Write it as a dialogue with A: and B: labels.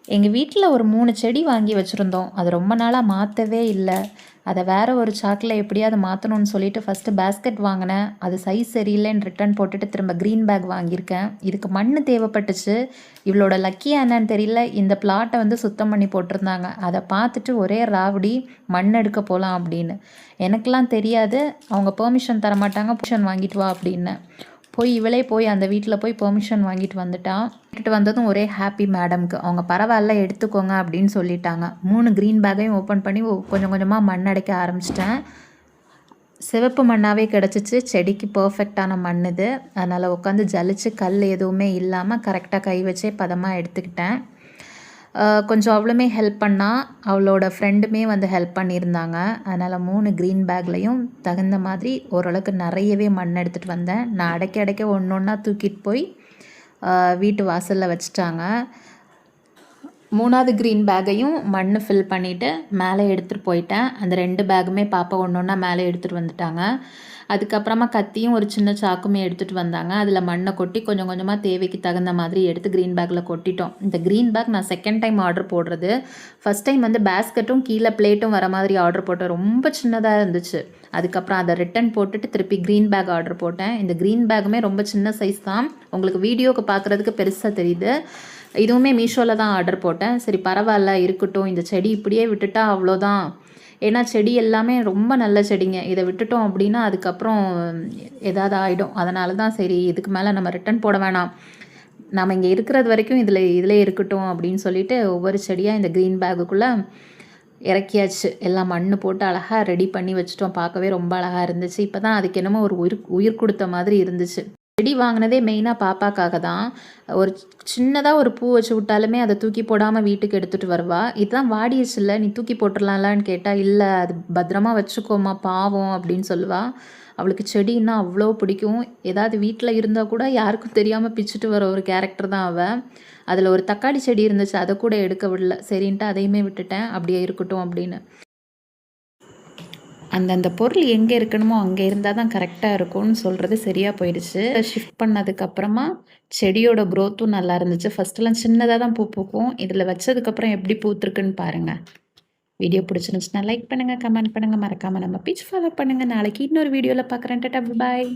A: எங்கள் வீட்டில் ஒரு 3 செடி வாங்கி வச்சுருந்தோம். அது ரொம்ப நாளாக மாற்றவே இல்லை. அதை வேறு ஒரு சாக்கில் எப்படியாவது மாற்றணும்னு சொல்லிட்டு ஃபஸ்ட்டு பேஸ்கெட் வாங்கினேன். அது சைஸ் சரியில்லைன்னு ரிட்டர்ன் போட்டுட்டு திரும்ப க்ரீன் பேக் வாங்கியிருக்கேன். இதுக்கு மண் தேவைப்பட்டுச்சு. இவளோட லக்கியாக என்னன்னு தெரியல, இந்த பிளாட்டை வந்து சுத்தம் பண்ணி போட்டிருந்தாங்க. அதை பார்த்துட்டு ஒரே ராவடி, மண் எடுக்க போகலாம் அப்படின்னு. எனக்கெலாம் தெரியாது, அவங்க பெர்மிஷன் தரமாட்டாங்க, பெர்மிஷன் வாங்கிட்டு வா அப்படின்னு. இவளே போய் அந்த வீட்டில் போய் பெர்மிஷன் வாங்கிட்டு வந்துட்டான். விட்டுட்டு வந்ததும் ஒரே ஹாப்பி மேடம்க்கு. அவங்க பரவாயில்ல எடுத்துக்கோங்க அப்படின்னு சொல்லிட்டாங்க. 3 க்ரீன் பேக்கையும் ஓப்பன் பண்ணி கொஞ்சம் கொஞ்சமாக மண் அடைக்க ஆரம்பிச்சிட்டேன். சிவப்பு மண்ணாகவே கிடச்சிச்சு. செடிக்கு பர்ஃபெக்டான மண் இது. அதனால் உட்காந்து ஜலிச்சு கல் எதுவுமே இல்லாமல் கரெக்டாக கை வச்சே பதமாக எடுத்துக்கிட்டேன். கொஞ்சம் அவளுமே ஹெல்ப் பண்ணால், அவளோட ஃப்ரெண்டுமே வந்து ஹெல்ப் பண்ணியிருந்தாங்க. அதனால் 3 க்ரீன் பேக்லேயும் தகுந்த மாதிரி ஓரளவுக்கு நிறையவே மண் எடுத்துகிட்டு வந்தேன். நான் அடைக்க அடைக்க ஒன்று ஒன்றா தூக்கிட்டு போய் வீட்டு வாசலில் வச்சுட்டாங்க. 3வது க்ரீன் பேக்கையும் மண் ஃபில் பண்ணிவிட்டு மேலே எடுத்துகிட்டு போயிட்டேன். அந்த 2 பேக்குமே பாப்பா ஒன்று ஒன்றா மேலே எடுத்துகிட்டு வந்துட்டாங்க. அதுக்கப்புறமா கத்தியும் ஒரு சின்ன சாக்குமே எடுத்துகிட்டு வந்தாங்க. அதில் மண்ணை கொட்டி கொஞ்சம் கொஞ்சமாக தேவைக்கு தகுந்த மாதிரி எடுத்து க்ரீன் பேக்கில் கொட்டிட்டோம். இந்த க்ரீன் பேக் நான் செகண்ட் டைம் ஆர்டர் போடுறது. ஃபஸ்ட் டைம் வந்து பேஸ்கெட்டும் கீழே பிளேட்டும் வர மாதிரி ஆர்டர் போட்டேன். ரொம்ப சின்னதாக இருந்துச்சு. அதுக்கப்புறம் அதை ரிட்டன் போட்டுட்டு திருப்பி க்ரீன் பேக் ஆர்டர் போட்டேன். இந்த க்ரீன் பேக்குமே ரொம்ப சின்ன சைஸ் தான். உங்களுக்கு வீடியோவுக்கு பார்க்குறதுக்கு பெருசாக தெரியுது. இதுவுமே மீஷோவில் தான் ஆர்டர் போட்டேன். சரி பரவாயில்ல இருக்கட்டும், இந்த செடி இப்படியே விட்டுட்டா அவ்வளோதான். ஏன்னா செடி எல்லாமே ரொம்ப நல்ல செடிங்க. இதை விட்டுட்டோம் அப்படின்னா அதுக்கப்புறம் ஏதாவது ஆகிடும். அதனால தான் சரி இதுக்கு மேலே நம்ம ரிட்டன் போட வேணாம், நம்ம இங்கே இருக்கிறது வரைக்கும் இதில் இருக்கட்டும் அப்படின்னு சொல்லிட்டு ஒவ்வொரு செடியாக இந்த க்ரீன் பேக்குக்குள்ளே இறக்கியாச்சு. எல்லாம் மண் போட்டு அழகாக ரெடி பண்ணி வச்சுட்டோம். பார்க்கவே ரொம்ப அழகாக இருந்துச்சு. இப்போ தான் அதுக்கு என்னமோ ஒரு உயிர் கொடுத்த மாதிரி இருந்துச்சு. செடி வாங்கினதே மெயினாக பாப்பாக்காக தான். ஒரு சின்னதாக ஒரு பூ வச்சு விட்டாலுமே அதை தூக்கி போடாமல் வீட்டுக்கு எடுத்துகிட்டு வருவா. இதுதான் வாடிடுச்சுல்ல, நீ தூக்கி போட்டுடலாம்லான்னு கேட்டால், இல்லை அது பத்திரமா வச்சுக்கோமா பாவம் அப்படின்னு சொல்லுவா. அவளுக்கு செடின்னா அவ்வளோ பிடிக்கும். ஏதாவது வீட்டில் இருந்தால் கூட யாருக்கும் தெரியாமல் பிச்சுட்டு வர ஒரு கேரக்டர் தான் அவள். அதில் ஒரு தக்காளி செடி இருந்துச்சு, அதை கூட எடுக்க விடல. சரின்ட்டு அதையுமே விட்டுட்டேன், அப்படியே இருக்கட்டும் அப்படின்னு. அந்தந்த பொருள் எங்கே இருக்கணுமோ அங்கே இருந்தால் தான் கரெக்டாக இருக்கும்னு சொல்கிறது சரியாக போயிடுச்சு. ஷிஃப்ட் பண்ணதுக்கப்புறமா செடியோட க்ரோத்தும் நல்லா இருந்துச்சு. ஃபஸ்ட்டெல்லாம் சின்னதாக தான் பூ பூக்கும். இதில் வச்சதுக்கப்புறம் எப்படி பூத்துருக்குன்னு பாருங்கள். வீடியோ பிடிச்சிருந்துச்சுன்னா லைக் பண்ணுங்கள், கமெண்ட் பண்ணுங்கள், மறக்காமல் நம்ம பேஜ் ஃபாலோ பண்ணுங்கள். நாளைக்கு இன்னொரு வீடியோவில் பார்க்குறேன். டாடா பாய்.